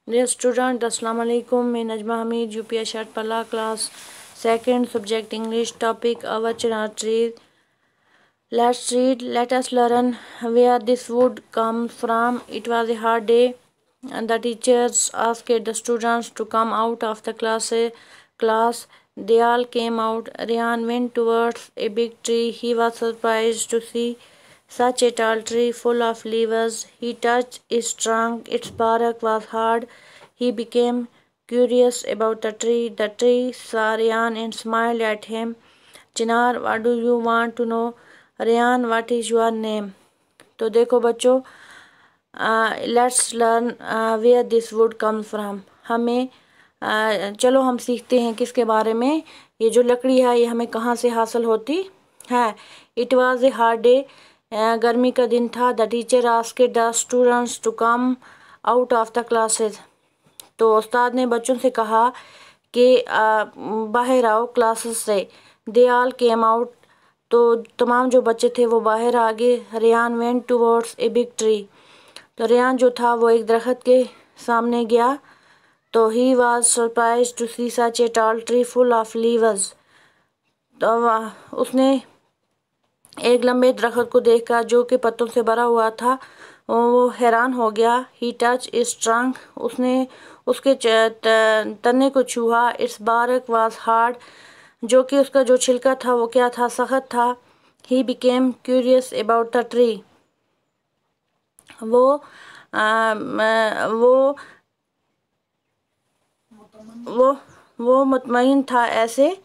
Dear student, Assalamu alaikum. मैं Najma Hamid UP shirt पला class second subject English topic our chinar tree. Let's read. Let us learn where this wood comes from. It was a hard day and the teachers asked the students to come out of the class. They all came out. Ryan went towards a big tree. He was surprised to see such a tall tree full of leaves. He touched its trunk. Its bark was hard. He became curious about the tree. The tree saw Ryan and smiled at him. Chinar, what do you want to know? Ryan, what is your name? तो देखो बच्चों, let's learn where this wood come from. हमें चलो हम सीखते हैं किसके बारे में. ये जो लकड़ी है ये हमें कहाँ से हासिल होती है. It was a hard day. गर्मी का दिन था. The teacher asked the students to come out of the classes. तो उस्ताद ने बच्चों से कहा कि बाहर आओ क्लासेस से. They all came out. तो तमाम जो बच्चे थे वो बाहर आ गए. Riyan went towards a big tree. तो रियान जो था वो एक दरख्त के सामने गया. तो he was surprised to see such a tall tree full of leaves. तो उसने एक लंबे दरख्त को देखा जो कि पत्तों से भरा हुआ था. वो हैरान हो गया. He touch its trunk. उसने उसके तने को छुआ. Its bark was hard. जो कि उसका जो छिलका था वो क्या था, सख्त था. He became curious about the tree. वो मुतमईन था ऐसे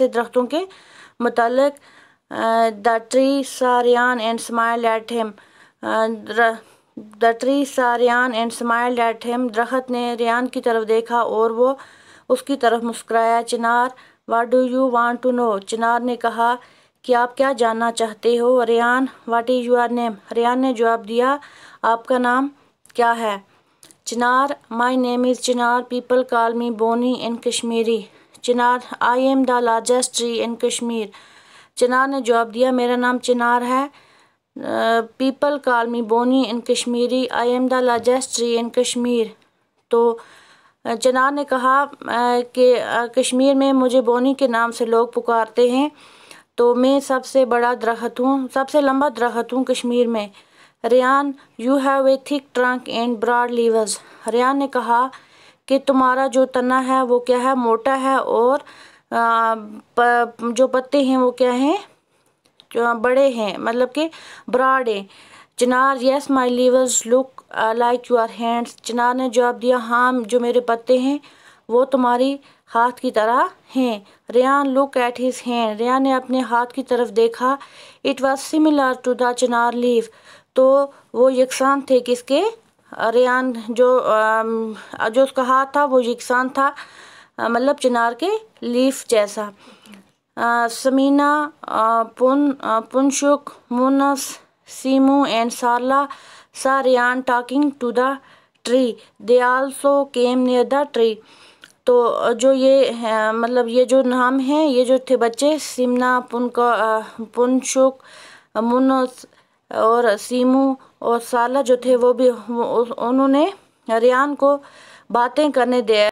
दरख्तों के मुतालिक. The tree saw Ryan and smiled at him. दरख्त ने रियान की तरफ देखा और वो उसकी तरफ मुस्कुराया. Chinar, what do you want to know? Chinar ने कहा कि आप क्या जानना चाहते हो. Ryan, what is your name? Ryan ने जवाब दिया, आपका नाम क्या है? Chinar, my name is Chinar. People call me Boni in Kashmiri. Chinar, I am the largest tree in Kashmir. Chinar ने जवाब दिया, मेरा नाम चिनार है. People call me Boni in Kashmiri. I am the largest tree in Kashmir. तो चिनार ने कहा कि कश्मीर में मुझे बोनी के नाम से लोग पुकारते हैं. तो मैं सबसे बड़ा दरख्त हूँ, सबसे लंबा दरख्त हूँ कश्मीर में. Riyan, you have a thick trunk and broad leaves. Riyan ने कहा कि तुम्हारा जो तना है वो क्या है, मोटा है और जो पत्ते हैं वो क्या हैं, जो बड़े हैं, मतलब कि ब्रॉड हैं. Chinar, yes my leaves look like your hands. Chinar ने जवाब दिया, हाँ जो मेरे पत्ते हैं वो तुम्हारी हाथ की तरह हैं. Riyan look at his hand. Riyan ने अपने हाथ की तरफ देखा. It was similar to the chinar leaf. तो वो यकसान थे किसके? रियान जो उसका हाथ था वो यकसान था, मतलब चिनार के लीफ जैसा. Samina, Punshuk, Munas, Simu and Sarla saw Ryan talking to the tree. They also came near the tree. तो जो ये मतलब ये जो नाम हैं, ये जो थे बच्चे, सिमना, पुनशुक, मुनस और सीमू और साला जो थे वो भी उन्होंने रियान को बातें करने दिया.